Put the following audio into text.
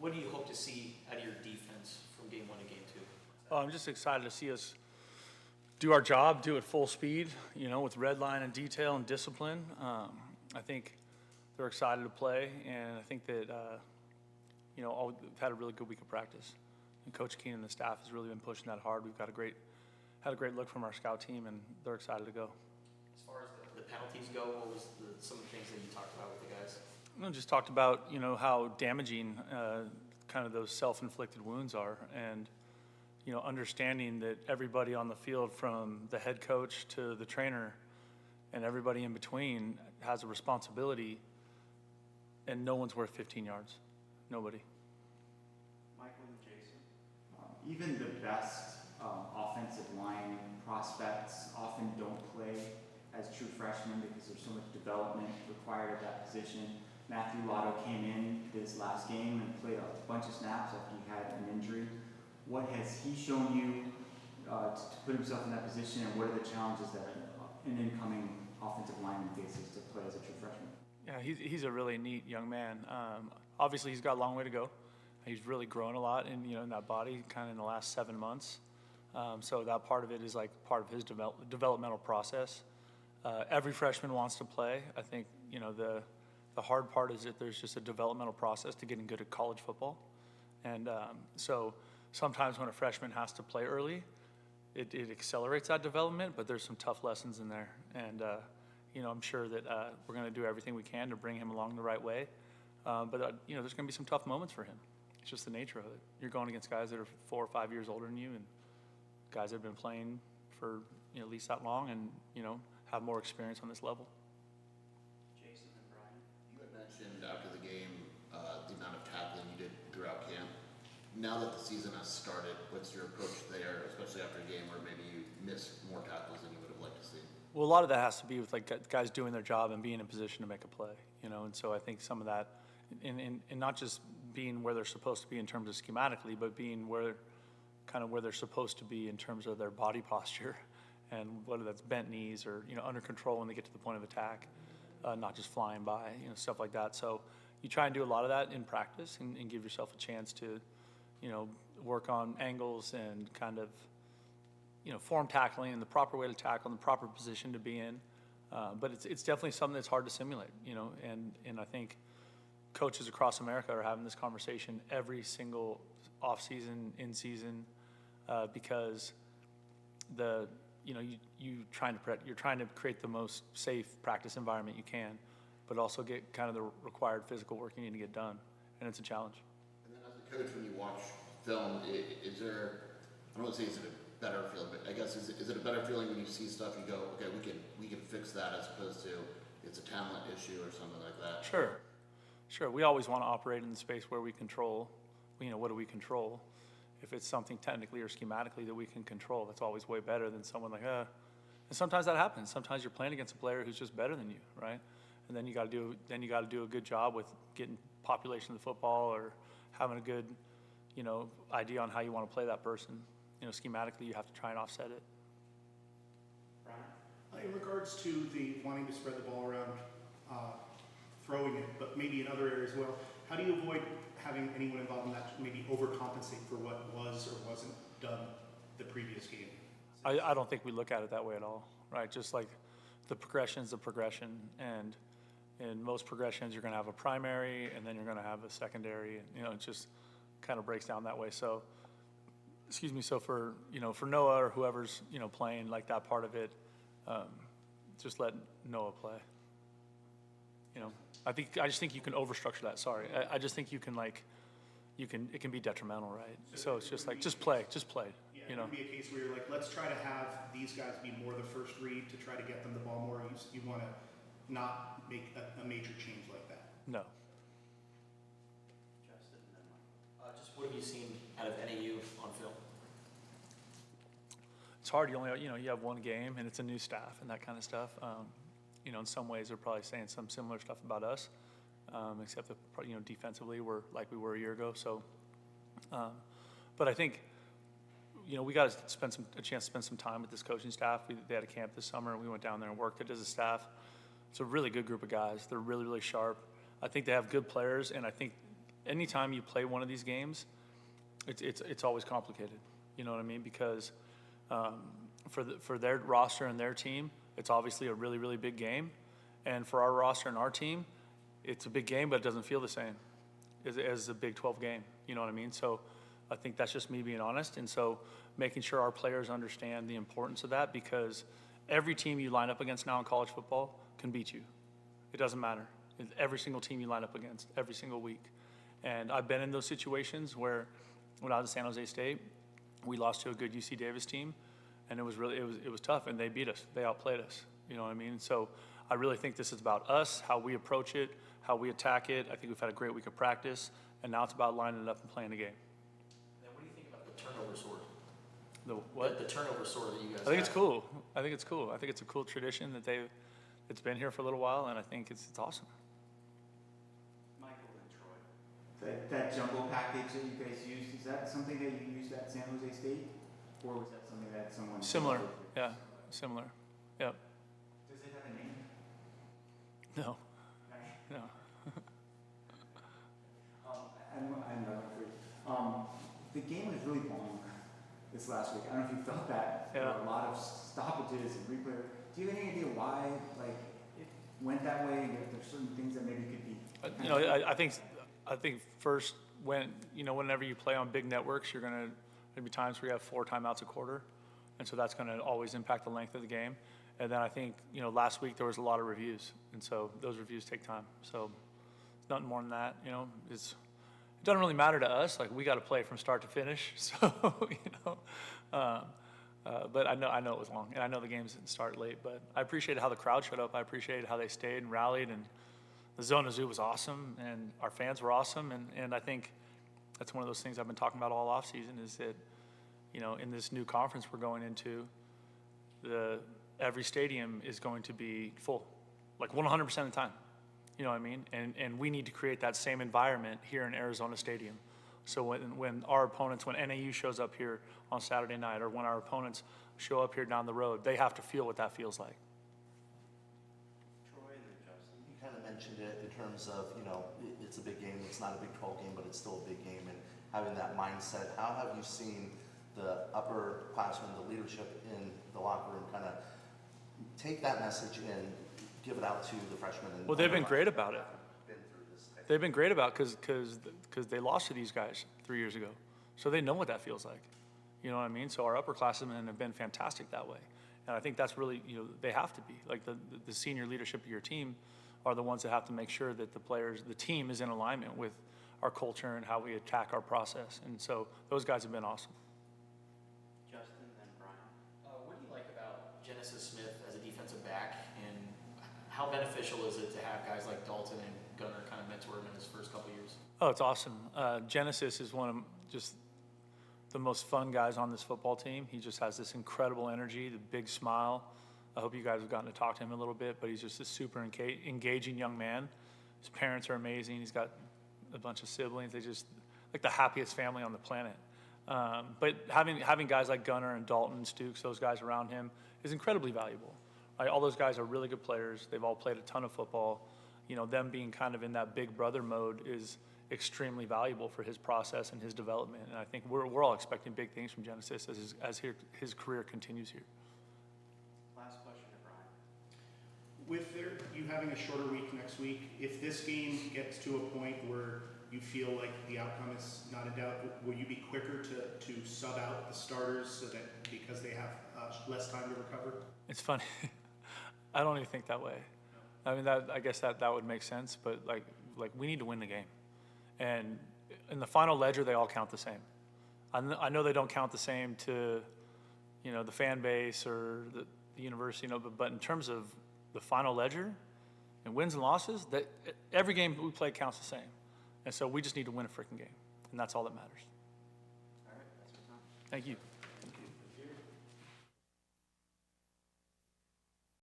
What do you hope to see out of your defense from game 1 to game 2? I'm just excited to see us do our job, do it full speed, with red line and detail and discipline. I think they're excited to play, and I think that, we've had a really good week of practice. And Coach Keenan and the staff has really been pushing that hard. We've got had a great look from our scout team, and they're excited to go. As far as the penalties go, what was some of the things that you talked about with the guys? Just talked about, how damaging kind of those self-inflicted wounds are, and, understanding that everybody on the field, from the head coach to the trainer and everybody in between, has a responsibility, and no one's worth 15 yards. Nobody. Michael and Jason. Even the best offensive line prospects often don't play as true freshmen because there's so much development required at that position. Matthew Lotto came in this last game and played a bunch of snaps after he had an injury. What has he shown you to put himself in that position, and what are the challenges that an incoming offensive lineman faces to play as a true freshman? Yeah, he's a really neat young man. Obviously, he's got a long way to go. He's really grown a lot in that body kind of in the last 7 months. So that part of it is like part of his developmental process. Every freshman wants to play. I think the hard part is that there's just a developmental process to getting good at college football, and so sometimes when a freshman has to play early, it accelerates that development. But there's some tough lessons in there, and I'm sure that we're going to do everything we can to bring him along the right way. But there's going to be some tough moments for him. It's just the nature of it. You're going against guys that are 4 or 5 years older than you, and guys that have been playing for at least that long, and have more experience on this level. Jason and Brian. You had mentioned after the game the amount of tackling you did throughout camp. Now that the season has started, what's your approach there, especially after a game where maybe you missed more tackles than you would have liked to see? Well, a lot of that has to be with guys doing their job and being in position to make a play, and so I think some of that, and not just being where they're supposed to be in terms of schematically, but being where they're supposed to be in terms of their body posture, and whether that's bent knees or under control when they get to the point of attack, not just flying by, stuff like that. So you try and do a lot of that in practice, and give yourself a chance to work on angles and kind of form tackling and the proper way to tackle and the proper position to be in. But it's definitely something that's hard to simulate, and I think coaches across America are having this conversation every single off-season, in-season, because you're trying to create the most safe practice environment you can, but also get kind of the required physical work you need to get done, and it's a challenge. And then as a coach, when you watch film, is there, I don't want to say is it a better feeling, but I guess is it a better feeling when you see stuff you go, okay, we can fix that, as opposed to it's a talent issue or something like that? Sure. We always want to operate in the space where we control. What do we control? If it's something technically or schematically that we can control, that's always way better than someone like, And sometimes that happens. Sometimes you're playing against a player who's just better than you, right? And then you got to do a good job with getting population of the football, or having a good, idea on how you want to play that person. Schematically, you have to try and offset it. Brian? In regards to the wanting to spread the ball around, throwing it, but maybe in other areas as well, how do you avoid having anyone involved in that to maybe overcompensate for what was or wasn't done the previous game? I don't think we look at it that way at all, right? Just like the progression is the progression, and in most progressions you're going to have a primary, and then you're going to have a secondary. It just kind of breaks down that way. So, so for Noah or whoever's playing like that part of it, just let Noah play. I just think you can overstructure that. Sorry, I just think you can it can be detrimental, right? So it's just like just play. Yeah, it would be a case where you're like, let's try to have these guys be more the first read to try to get them the ball more. You want to not make a major change like that. No. Justin and then Mike. Just what have you seen out of NAU on film? It's hard. You only you have one game, and it's a new staff and that kind of stuff. In some ways they're probably saying some similar stuff about us, except that defensively we're like we were a year ago. So, but I think we got to spend a chance to spend some time with this coaching staff. They had a camp this summer, and we went down there and worked it as a staff. It's a really good group of guys. They're really, really sharp. I think they have good players, and I think anytime you play one of these games, it's always complicated. You know what I mean? Because for their roster and their team, it's obviously a really, really big game. And for our roster and our team, it's a big game, but it doesn't feel the same as a Big 12 game. You know what I mean? So I think that's just me being honest. And so making sure our players understand the importance of that, because every team you line up against now in college football can beat you. It doesn't matter. It's every single team you line up against, every single week. And I've been in those situations where when I was at San Jose State, we lost to a good UC Davis team, and it was tough, and they beat us. They outplayed us. You know what I mean? So I really think this is about us, how we approach it, how we attack it. I think we've had a great week of practice, and now it's about lining it up and playing the game. Now, what do you think about the turnover sword? The what? The turnover sword that you guys I think it's have? cool. I think it's cool. I think it's a cool tradition that it's been here for a little while, and I think it's awesome. Michael and Troy. That jumbo package that you guys used, is that something that you used at San Jose State? Or was that something that someone? Similar, yeah, similar. Yep. Does it have a name? No, no. I'm not afraid. The game was really long this last week. I don't know if you felt that. Yeah. There were a lot of stoppages and replay. Do you have any idea why, like, it went that way? And if there's certain things that maybe could be. You know, I think first whenever you play on big networks, there'll be times where you have 4 timeouts a quarter, and so that's going to always impact the length of the game. And then I think last week there was a lot of reviews, and so those reviews take time. So nothing more than that. It doesn't really matter to us. Like, we got to play from start to finish. So but I know it was long, and I know the games didn't start late. But I appreciated how the crowd showed up. I appreciated how they stayed and rallied, and the Zona Zoo was awesome, and our fans were awesome. And I think that's one of those things I've been talking about all off season is that in this new conference we're going into, every stadium is going to be full, like 100% of the time. You know what I mean? And we need to create that same environment here in Arizona Stadium. So when our opponents, when NAU shows up here on Saturday night, or when our opponents show up here down the road, they have to feel what that feels like. Troy and then Justin, you kind of mentioned it in terms of, it's a big game. It's not a Big 12 game, but it's still a big game. And having that mindset, how have you seen the upperclassmen, the leadership in the locker room kind of take that message and give it out to the freshmen? Well, they've been great about it. Been through this type of- They've been great about it because they lost to these guys 3 years ago. So they know what that feels like. You know what I mean? So our upperclassmen have been fantastic that way. And I think that's really, they have to be. Like the senior leadership of your team are the ones that have to make sure that the team is in alignment with our culture and how we attack our process. And so those guys have been awesome. Justin and Brian. What do you like about Genesis Smith as a defensive back, and how beneficial is it to have guys like Dalton and Gunnar kind of mentor him in his first couple years? Oh, it's awesome. Genesis is one of just the most fun guys on this football team. He just has this incredible energy, the big smile. I hope you guys have gotten to talk to him a little bit, but he's just a super engaging young man. His parents are amazing. He's got a bunch of siblings. They just like the happiest family on the planet. But having guys like Gunnar and Dalton and Stukes, those guys around him, is incredibly valuable. Right? All those guys are really good players. They've all played a ton of football. Them being kind of in that big brother mode is extremely valuable for his process and his development. And I think we're all expecting big things from Genesis as his career continues here. Last question to Brian. With you having a shorter week next week, if this game gets to a point where you feel like the outcome is not in doubt, will you be quicker to sub out the starters so that because they have less time to recover? It's funny. I don't even think that way. I mean, I guess that would make sense, but like we need to win the game. And in the final ledger, they all count the same. I know they don't count the same to, the fan base or the university, but in terms of the final ledger and wins and losses, that every game we play counts the same. And so we just need to win a freaking game, and that's all that matters. All right, that's your time. Thank you.